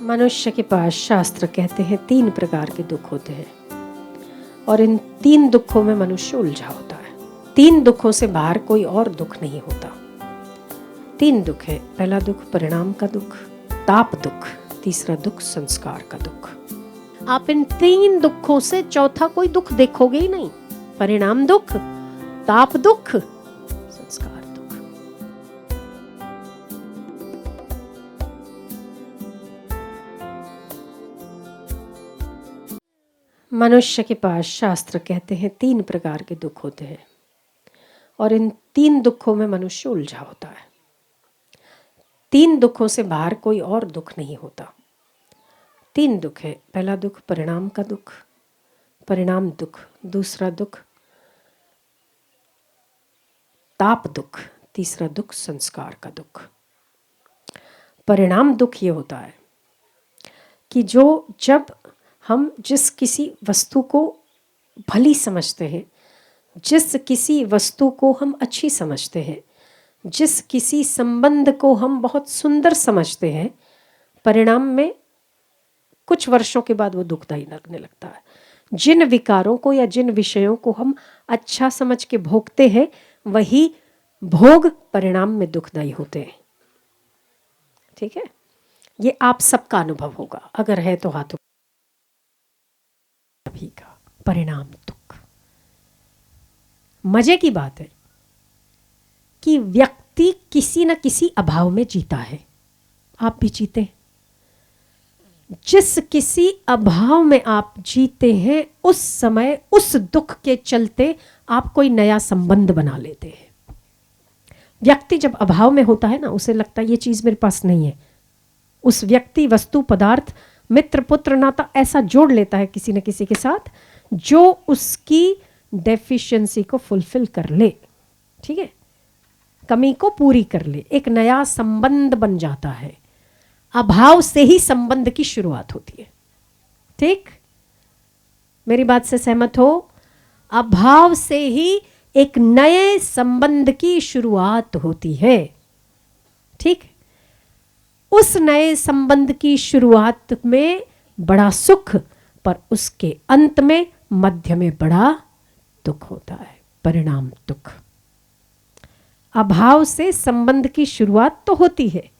मनुष्य के पास शास्त्र कहते हैं 3 प्रकार के दुख होते हैं और इन 3 दुखों में मनुष्य उलझा होता है। 3 दुखों से बाहर कोई और दुख नहीं होता। 3 दुख है। पहला दुख परिणाम का दुख, ताप दुख, तीसरा दुख संस्कार का दुख। आप इन 3 दुखों से चौथा कोई दुख देखोगे ही नहीं। परिणाम दुख, ताप दुख, संस्कार दुख। मनुष्य के पास शास्त्र कहते हैं 3 प्रकार के दुख होते हैं और इन 3 दुखों में मनुष्य उलझा होता है। 3 दुखों से बाहर कोई और दुख नहीं होता। 3 दुख है। पहला दुख परिणाम का दुख, परिणाम दुख, दूसरा दुख ताप दुख, तीसरा दुख संस्कार का दुख। परिणाम दुख ये होता है कि जब हम जिस किसी वस्तु को भली समझते हैं, जिस किसी वस्तु को हम अच्छी समझते हैं, जिस किसी संबंध को हम बहुत सुंदर समझते हैं, परिणाम में कुछ वर्षों के बाद वो दुखदायी लगने लगता है। जिन विकारों को या जिन विषयों को हम अच्छा समझ के भोगते हैं, वही भोग परिणाम में दुखदायी होते हैं। ठीक है, ये आप सबका अनुभव होगा। अगर है तो हाथों सभी का। परिणाम दुख। मजे की बात है कि व्यक्ति किसी न किसी अभाव में जीता है। आप भी जीते हैं। जिस किसी अभाव में आप जीते हैं, उस समय उस दुख के चलते आप कोई नया संबंध बना लेते हैं। व्यक्ति जब अभाव में होता है ना, उसे लगता है ये चीज मेरे पास नहीं है। उस व्यक्ति, वस्तु, पदार्थ, मित्र, पुत्र, नाता ऐसा जोड़ लेता है किसी न किसी के साथ जो उसकी डेफिशिएंसी को फुलफिल कर ले। ठीक है, कमी को पूरी कर ले। एक नया संबंध बन जाता है। अभाव से ही संबंध की शुरुआत होती है। ठीक, मेरी बात से सहमत हो? अभाव से ही एक नए संबंध की शुरुआत होती है। ठीक, उस नए संबंध की शुरुआत में बड़ा सुख, पर उसके अंत में मध्य में बड़ा दुख होता है। परिणाम दुख। अभाव से संबंध की शुरुआत तो होती है,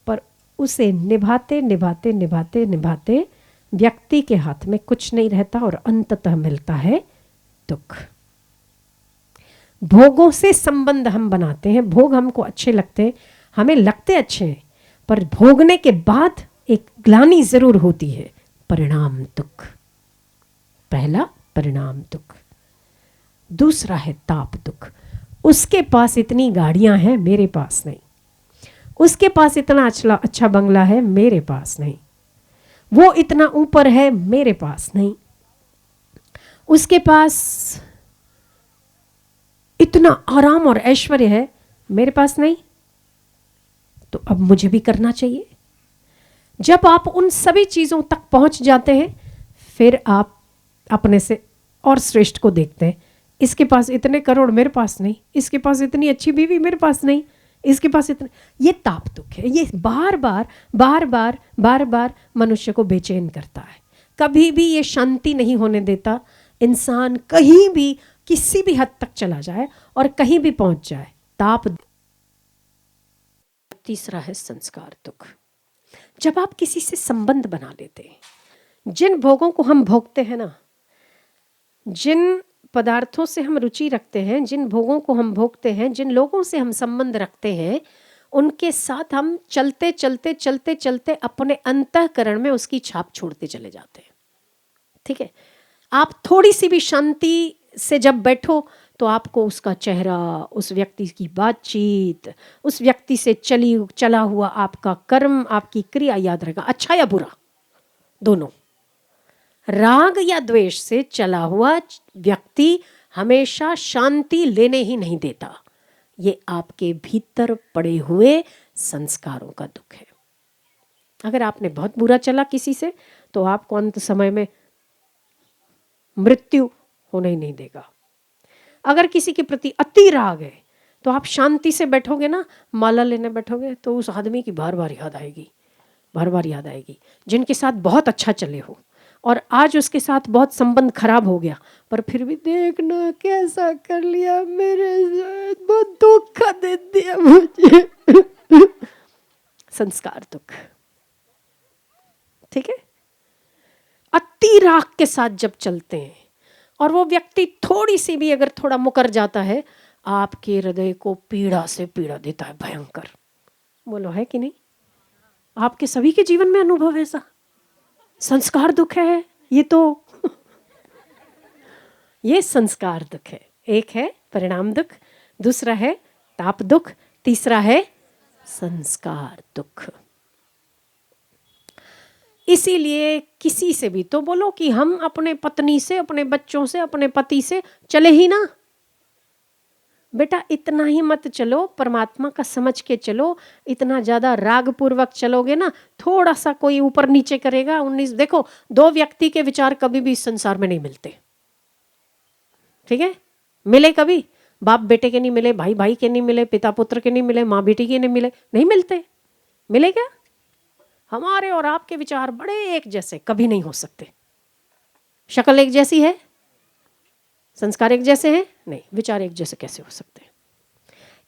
पर उसे निभाते निभाते निभाते निभाते व्यक्ति के हाथ में कुछ नहीं रहता और अंततः मिलता है दुख। भोगों से संबंध हम बनाते हैं। भोग हमको अच्छे लगते हैं, हमें लगते अच्छे हैं, पर भोगने के बाद एक ग्लानि जरूर होती है। परिणाम दुख। पहला परिणाम दुख। दूसरा है ताप दुख। उसके पास इतनी गाड़ियां हैं, मेरे पास नहीं। उसके पास इतना अच्छा बंगला है, मेरे पास नहीं। वो इतना ऊपर है, मेरे पास नहीं। उसके पास इतना आराम और ऐश्वर्य है, मेरे पास नहीं। तो अब मुझे भी करना चाहिए। जब आप उन सभी चीजों तक पहुंच जाते हैं, फिर आप अपने से और श्रेष्ठ को देखते हैं। इसके पास इतने करोड़, मेरे पास नहीं। इसके पास इतनी अच्छी बीवी, मेरे पास नहीं। इसके पास इतने। ये ताप दुख है। ये बार बार बार बार बार बार मनुष्य को बेचैन करता है। कभी भी ये शांति नहीं होने देता। इंसान कहीं भी किसी भी हद तक चला जाए और कहीं भी पहुंच जाए, ताप। तीसरा है संस्कार दुख। जब आप किसी से संबंध बना लेते हैं, जिन भोगों को हम भोगते हैं ना, जिन पदार्थों से हम रुचि रखते हैं, जिन भोगों को हम भोगते हैं, जिन लोगों से हम संबंध रखते हैं, उनके साथ हम चलते चलते चलते चलते अपने अंतःकरण में उसकी छाप छोड़ते चले जाते हैं। ठीक है, आप थोड़ी सी भी शांति से जब बैठो तो आपको उसका चेहरा, उस व्यक्ति की बातचीत, उस व्यक्ति से चला हुआ आपका कर्म, आपकी क्रिया याद रहेगा, अच्छा या बुरा, दोनों। राग या द्वेष से चला हुआ व्यक्ति हमेशा शांति लेने ही नहीं देता। ये आपके भीतर पड़े हुए संस्कारों का दुख है। अगर आपने बहुत बुरा चला किसी से, तो आपको अंत समय में मृत्यु होने ही नहीं देगा। अगर किसी के प्रति अति राग है, तो आप शांति से बैठोगे ना, माला लेने बैठोगे, तो उस आदमी की बार बार याद आएगी बार बार याद आएगी। जिनके साथ बहुत अच्छा चले हो और आज उसके साथ बहुत संबंध खराब हो गया, पर फिर भी देखना कैसा कर लिया मेरे साथ, बहुत धोखा दे दिया मुझे। संस्कार दुख, ठीक है। अति राग के साथ जब चलते हैं और वो व्यक्ति थोड़ी सी भी अगर थोड़ा मुकर जाता है, आपके हृदय को पीड़ा से पीड़ा देता है, भयंकर। बोलो है कि नहीं? आपके सभी के जीवन में अनुभव है ऐसा? संस्कार दुख है ये तो। ये संस्कार दुख है। एक है परिणाम दुख, दूसरा है ताप दुख, तीसरा है संस्कार दुख। इसीलिए किसी से भी तो बोलो कि हम अपने पत्नी से, अपने बच्चों से, अपने पति से चले ही ना। बेटा इतना ही मत चलो, परमात्मा का समझ के चलो। इतना ज्यादा राग पूर्वक चलोगे ना, थोड़ा सा कोई ऊपर नीचे करेगा 19। देखो, दो व्यक्ति के विचार कभी भी इस संसार में नहीं मिलते, ठीक है। मिले कभी? बाप बेटे के नहीं मिले, भाई भाई के नहीं मिले, पिता पुत्र के नहीं मिले, माँ बेटी के नहीं मिले, नहीं मिलते। मिले क्या? हमारे और आपके विचार बड़े एक जैसे कभी नहीं हो सकते। शक्ल एक जैसी है, संस्कार एक जैसे हैं, नहीं, विचार एक जैसे कैसे हो सकते हैं?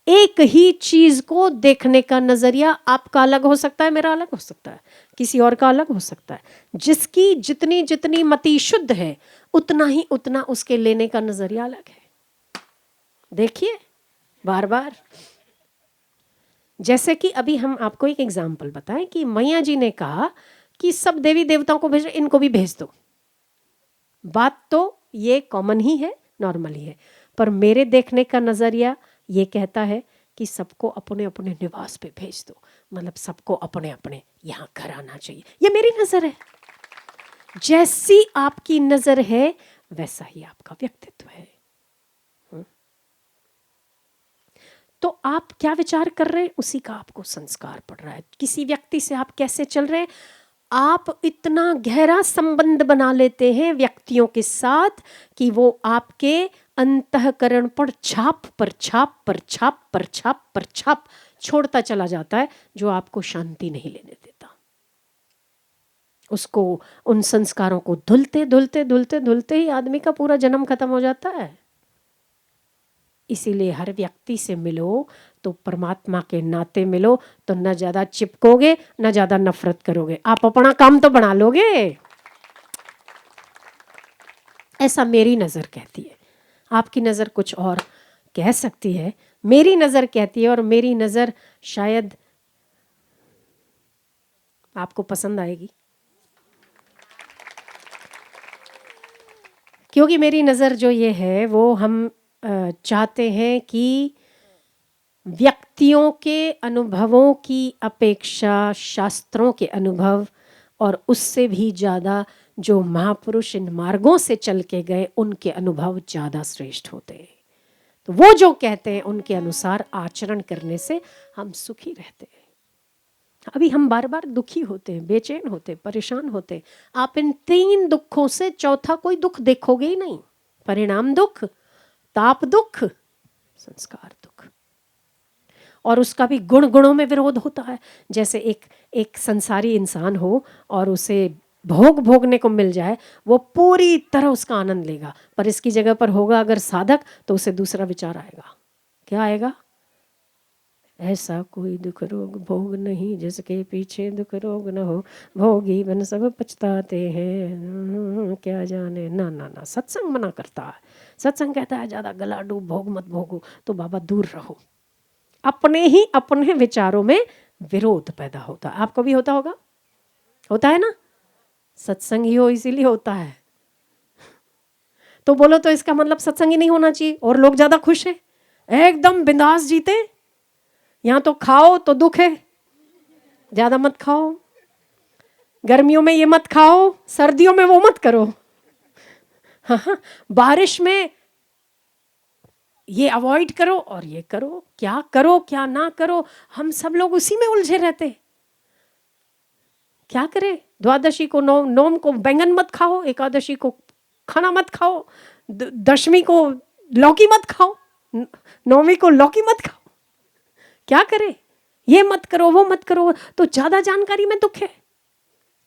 एक ही चीज को देखने का नजरिया आपका अलग हो सकता है, मेरा अलग हो सकता है, किसी और का अलग हो सकता है। जिसकी जितनी जितनी मति शुद्ध है, उतना उसके लेने का नजरिया अलग है। देखिए बार बार, जैसे कि अभी हम आपको एक एग्जाम्पल बताएं कि मैया जी ने कहा कि सब देवी देवताओं को भेज, इनको भी भेज दो। बात तो ये कॉमन ही है, नॉर्मल ही है, पर मेरे देखने का नजरिया ये कहता है कि सबको अपने अपने निवास पे भेज दो, मतलब सबको अपने अपने यहाँ घर आना चाहिए। ये मेरी नजर है। जैसी आपकी नजर है वैसा ही आपका व्यक्तित्व है। तो आप क्या विचार कर रहे हैं, उसी का आपको संस्कार पड़ रहा है। किसी व्यक्ति से आप कैसे चल रहे हैं, आप इतना गहरा संबंध बना लेते हैं व्यक्तियों के साथ कि वो आपके अंतःकरण पर छाप पर छाप पर छाप पर छाप पर छाप छोड़ता चला जाता है, जो आपको शांति नहीं लेने देता। उसको, उन संस्कारों को धुलते धुलते धुलते धुलते ही आदमी का पूरा जन्म खत्म हो जाता है। इसीलिए हर व्यक्ति से मिलो तो परमात्मा के नाते मिलो, तो न ज्यादा चिपकोगे न ज्यादा नफरत करोगे, आप अपना काम तो बना लोगे। ऐसा मेरी नजर कहती है। आपकी नजर कुछ और कह सकती है, मेरी नजर कहती है, और मेरी नजर शायद आपको पसंद आएगी, क्योंकि मेरी नजर जो ये है वो हम चाहते हैं कि व्यक्तियों के अनुभवों की अपेक्षा शास्त्रों के अनुभव, और उससे भी ज़्यादा जो महापुरुष इन मार्गों से चल के गए उनके अनुभव ज़्यादा श्रेष्ठ होते हैं। तो वो जो कहते हैं उनके अनुसार आचरण करने से हम सुखी रहते हैं। अभी हम बार बार दुखी होते हैं, बेचैन होते, परेशान होते। आप इन 3 दुखों से चौथा कोई दुख देखोगे ही नहीं। परिणाम दुख, ताप दुख, संस्कार दुख। और उसका भी गुणों में विरोध होता है। जैसे एक संसारी इंसान हो और उसे भोगने को मिल जाए, वो पूरी तरह उसका आनंद लेगा, पर इसकी जगह पर होगा अगर साधक, तो उसे दूसरा विचार आएगा। क्या आएगा? ऐसा कोई दुख रोग भोग नहीं जिसके पीछे दुख रोग न हो, भोगी बन सब पछताते हैं, क्या जाने। ना ना ना, सत्संग मना करता है। सत्संग कहता है ज़्यादा गला डूब, भोग मत भोगो, तो बाबा दूर रहो। अपने ही अपने विचारों में विरोध पैदा होता है। आपको भी होता होगा, होता है ना? सत्संग ही हो इसीलिए होता है। तो बोलो तो इसका मतलब सत्संग ही नहीं होना चाहिए और लोग ज़्यादा खुश हैं, एकदम बिंदास जीते। यहाँ तो खाओ तो दुख है, ज़्यादा मत खाओ, गर्मियों में ये मत खाओ, सर्दियों में वो मत करो, हाँ, बारिश में ये अवॉइड करो और ये करो क्या ना करो। हम सब लोग उसी में उलझे रहते। क्या करें? द्वादशी को नोम को बैंगन मत खाओ, एकादशी को खाना मत खाओ, दशमी को लौकी मत खाओ, नौवीं को लौकी मत खाओ। क्या करें? ये मत करो वो मत करो, तो ज्यादा जानकारी में दुख है।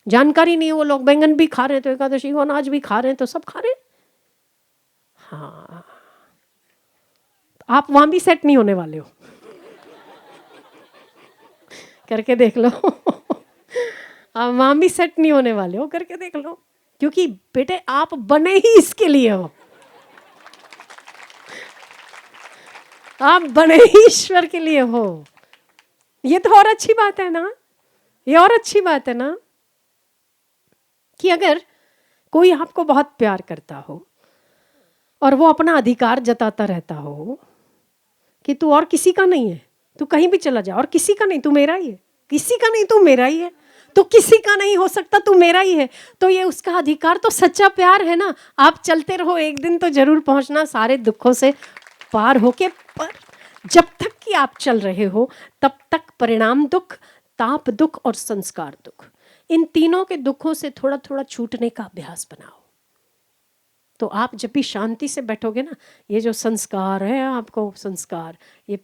जानकारी नहीं है, वो लोग बैंगन भी खा रहे हैं तो एकादशी को अनाज भी खा रहे हैं तो सब खा रहे हैं। हाँ, आप वहां भी सेट नहीं होने वाले हो, करके देख लो। आप वहां भी सेट नहीं होने वाले हो, करके देख लो। क्योंकि बेटे आप बने ही इसके लिए हो, आप बने ही ईश्वर के लिए हो। ये तो और अच्छी बात है ना, ये और अच्छी बात है ना, कि अगर कोई आपको बहुत प्यार करता हो और वो अपना अधिकार जताता रहता हो कि तू और किसी का नहीं है, तू कहीं भी चला जा, और किसी का नहीं, तू मेरा ही है, किसी का नहीं, तू मेरा ही है, तो किसी का नहीं हो सकता, तू मेरा ही है, तो ये उसका अधिकार तो सच्चा प्यार है ना। आप चलते रहो, एक दिन तो जरूर पहुंचना सारे दुखों से पार होके। पर जब तक कि आप चल रहे हो तब तक परिणाम दुख, ताप दुख और संस्कार दुख, इन तीनों के दुखों से थोड़ा थोड़ा छूटने का अभ्यास बनाओ। तो आप जब भी शांति से बैठोगे ना, ये जो संस्कार है आपको, संस्कार ये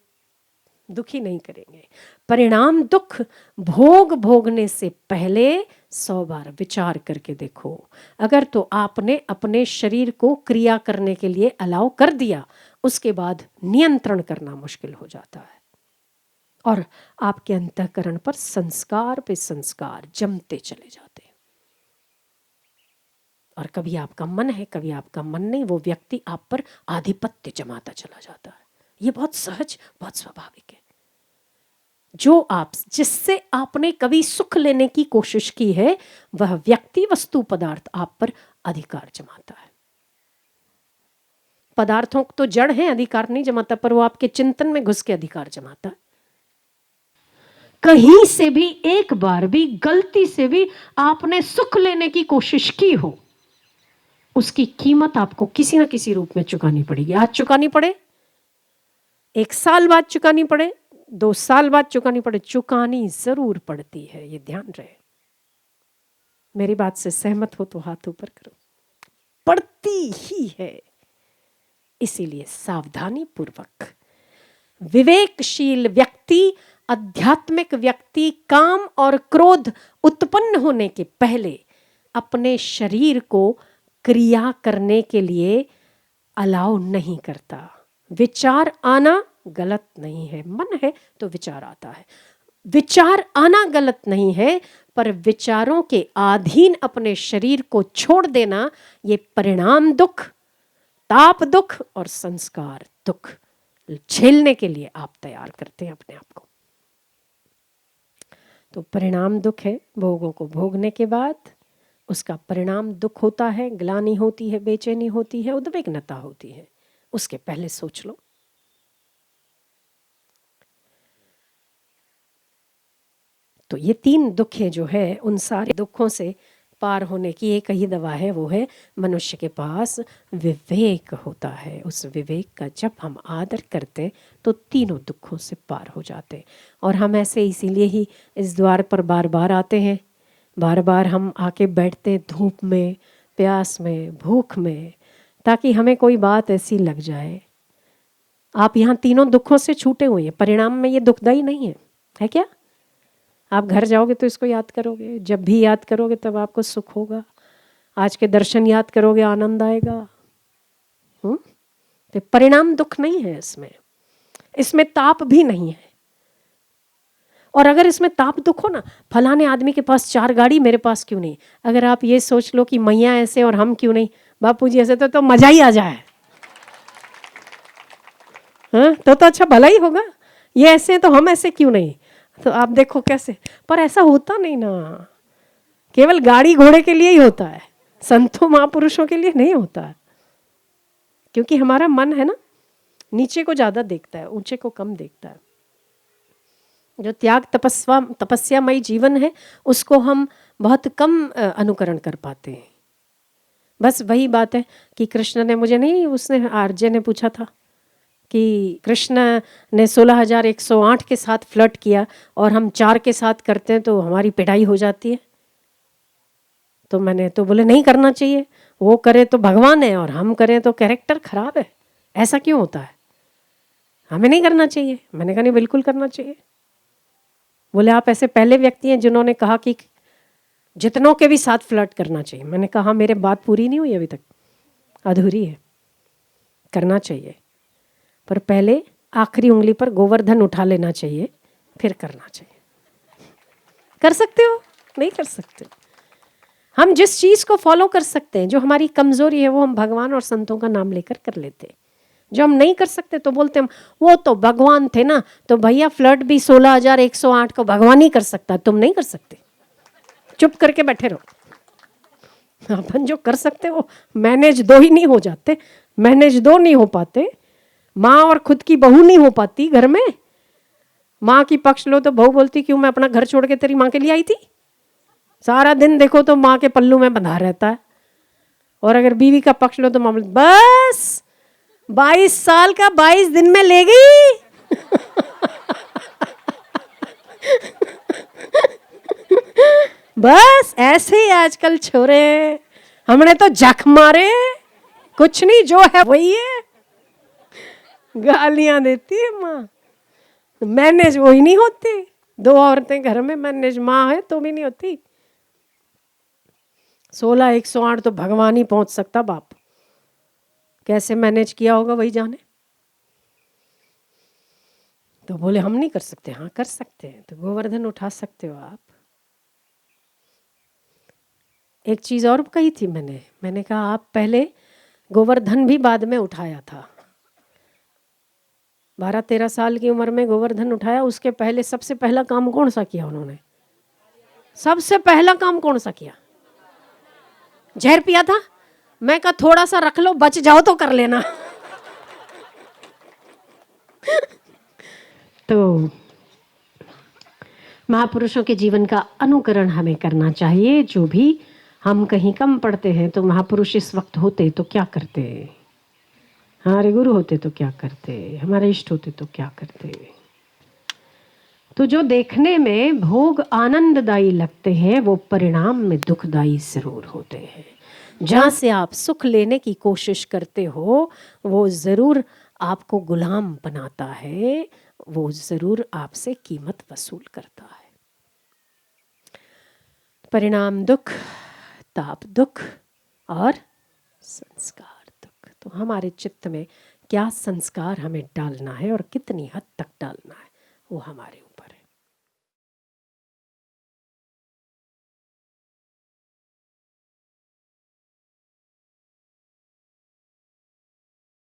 दुखी नहीं करेंगे। परिणाम दुख भोग भोगने से पहले 100 बार विचार करके देखो। अगर तो आपने अपने शरीर को क्रिया करने के लिए अलाउ कर दिया, उसके बाद नियंत्रण करना मुश्किल हो जाता है और आपके अंतःकरण पर संस्कार पे संस्कार जमते चले जाते हैं। और कभी आपका मन है, कभी आपका मन नहीं, वो व्यक्ति आप पर आधिपत्य जमाता चला जाता है। ये बहुत सहज, बहुत स्वाभाविक है। जो आप, जिससे आपने कभी सुख लेने की कोशिश की है, वह व्यक्ति, वस्तु, पदार्थ आप पर अधिकार जमाता है। पदार्थों तो जड़ है, अधिकार नहीं जमाता, पर वो आपके चिंतन में घुस के अधिकार जमाता है। कहीं से भी एक बार भी गलती से भी आपने सुख लेने की कोशिश की हो, उसकी कीमत आपको किसी ना किसी रूप में चुकानी पड़ेगी। आज चुकानी पड़े, 1 साल बाद चुकानी पड़े, 2 साल बाद चुकानी पड़े, चुकानी जरूर पड़ती है, ये ध्यान रहे। मेरी बात से सहमत हो तो हाथ ऊपर करो। पड़ती ही है। इसीलिए सावधानी पूर्वक विवेकशील व्यक्ति, आध्यात्मिक व्यक्ति काम और क्रोध उत्पन्न होने के पहले अपने शरीर को क्रिया करने के लिए अलाउ नहीं करता। विचार आना गलत नहीं है, मन है तो विचार आता है, विचार आना गलत नहीं है, पर विचारों के अधीन अपने शरीर को छोड़ देना, ये परिणाम दुख, ताप दुख और संस्कार दुख झेलने के लिए आप तैयार करते हैं अपने आप को। तो परिणाम दुख है, भोगों को भोगने के बाद उसका परिणाम दुख होता है, ग्लानि होती है, बेचैनी होती है, उद्विग्नता होती है। उसके पहले सोच लो। तो ये 3 दुख है जो है, उन सारे दुखों से पार होने की एक ही दवा है, वो है मनुष्य के पास विवेक होता है। उस विवेक का जब हम आदर करते तो तीनों दुखों से पार हो जाते। और हम ऐसे इसीलिए ही इस द्वार पर बार बार आते हैं, बार बार हम आके बैठते धूप में, प्यास में, भूख में, ताकि हमें कोई बात ऐसी लग जाए। आप यहाँ तीनों दुखों से छूटे हुए हैं, परिणाम में ये दुखदाई नहीं है, है क्या? आप घर जाओगे तो इसको याद करोगे, जब भी याद करोगे तब आपको सुख होगा। आज के दर्शन याद करोगे, आनंद आएगा। तो परिणाम दुख नहीं है इसमें ताप भी नहीं है। और अगर इसमें ताप दुख हो ना, फलाने आदमी के पास 4 गाड़ी, मेरे पास क्यों नहीं? अगर आप ये सोच लो कि मैया ऐसे और हम क्यों नहीं, बापू जी ऐसे, तो मजा ही आ जाए। हाँ, तो अच्छा भला ही होगा। ये ऐसे तो हम ऐसे क्यों नहीं? तो आप देखो कैसे, पर ऐसा होता नहीं ना, केवल गाड़ी घोड़े के लिए ही होता है, संतों महापुरुषों के लिए नहीं होता है। क्योंकि हमारा मन है ना, नीचे को ज्यादा देखता है, ऊंचे को कम देखता है। जो त्याग तपस्यामयी जीवन है, उसको हम बहुत कम अनुकरण कर पाते हैं। बस वही बात है कि कृष्ण ने, मुझे नहीं, उसने आरजे ने पूछा था कि कृष्ण ने 16,108 के साथ फ्लर्ट किया और हम 4 के साथ करते हैं तो हमारी पिटाई हो जाती है। तो मैंने तो बोले नहीं करना चाहिए, वो करे तो भगवान है और हम करें तो कैरेक्टर खराब है, ऐसा क्यों होता है, हमें नहीं करना चाहिए। मैंने कहा नहीं, बिल्कुल करना चाहिए। बोले आप ऐसे पहले व्यक्ति हैं जिन्होंने कहा कि जितनों के भी साथ फ्लर्ट करना चाहिए। मैंने कहा मेरे बात पूरी नहीं हुई अभी तक, अधूरी है, करना चाहिए, पर पहले आखिरी उंगली पर गोवर्धन उठा लेना चाहिए, फिर करना चाहिए। कर सकते हो? नहीं कर सकते। हम जिस चीज़ को फॉलो कर सकते हैं, जो हमारी कमजोरी है, वो हम भगवान और संतों का नाम लेकर कर लेते हैं। जो हम नहीं कर सकते तो बोलते हम वो तो भगवान थे ना, तो भैया फ्लर्ट भी 16,108 को भगवान ही कर सकता, तुम नहीं कर सकते, चुप करके बैठे रहो। अपन जो कर सकते वो मैनेज दो ही नहीं हो जाते, मैनेज दो नहीं हो पाते, माँ और खुद की बहू नहीं हो पाती घर में। माँ की पक्ष लो तो बहू बोलती क्यों मैं अपना घर छोड़ के तेरी माँ के लिए आई थी, सारा दिन देखो तो माँ के पल्लू में बंधा रहता है। और अगर बीवी का पक्ष लो तो माँ बोलती बस 22 साल का 22 दिन में ले गई। बस ऐसे ही आजकल छोरे, हमने तो जख मारे, कुछ नहीं जो है वही है, गालियां देती है माँ, मैनेज वही नहीं होती। 2 औरतें घर में मैनेज, माँ है तो भी नहीं होती। 16,108 तो भगवान ही पहुंच सकता बाप, कैसे मैनेज किया होगा वही जाने। तो बोले हम नहीं कर सकते, हाँ कर सकते हैं, तो गोवर्धन उठा सकते हो आप। एक चीज और कही थी मैंने कहा आप पहले गोवर्धन भी बाद में उठाया था, 12-13 साल की उम्र में गोवर्धन उठाया। उसके पहले सबसे पहला काम कौन सा किया उन्होंने? सबसे पहला काम कौन सा किया? जहर पिया था। मैं कहा थोड़ा सा रख लो, बच जाओ तो कर लेना। तो महापुरुषों के जीवन का अनुकरण हमें करना चाहिए। जो भी हम कहीं कम पड़ते हैं तो महापुरुष इस वक्त होते तो क्या करते, हमारे गुरु होते तो क्या करते, हमारे इष्ट होते तो क्या करते। तो जो देखने में भोग आनंददायी लगते हैं वो परिणाम में दुखदायी जरूर होते हैं। जहाँ से आप सुख लेने की कोशिश करते हो वो ज़रूर आपको गुलाम बनाता है, वो ज़रूर आपसे कीमत वसूल करता है। परिणाम दुख, ताप दुख और संस्कार दुख। तो हमारे चित्त में क्या संस्कार हमें डालना है और कितनी हद तक डालना है वो हमारे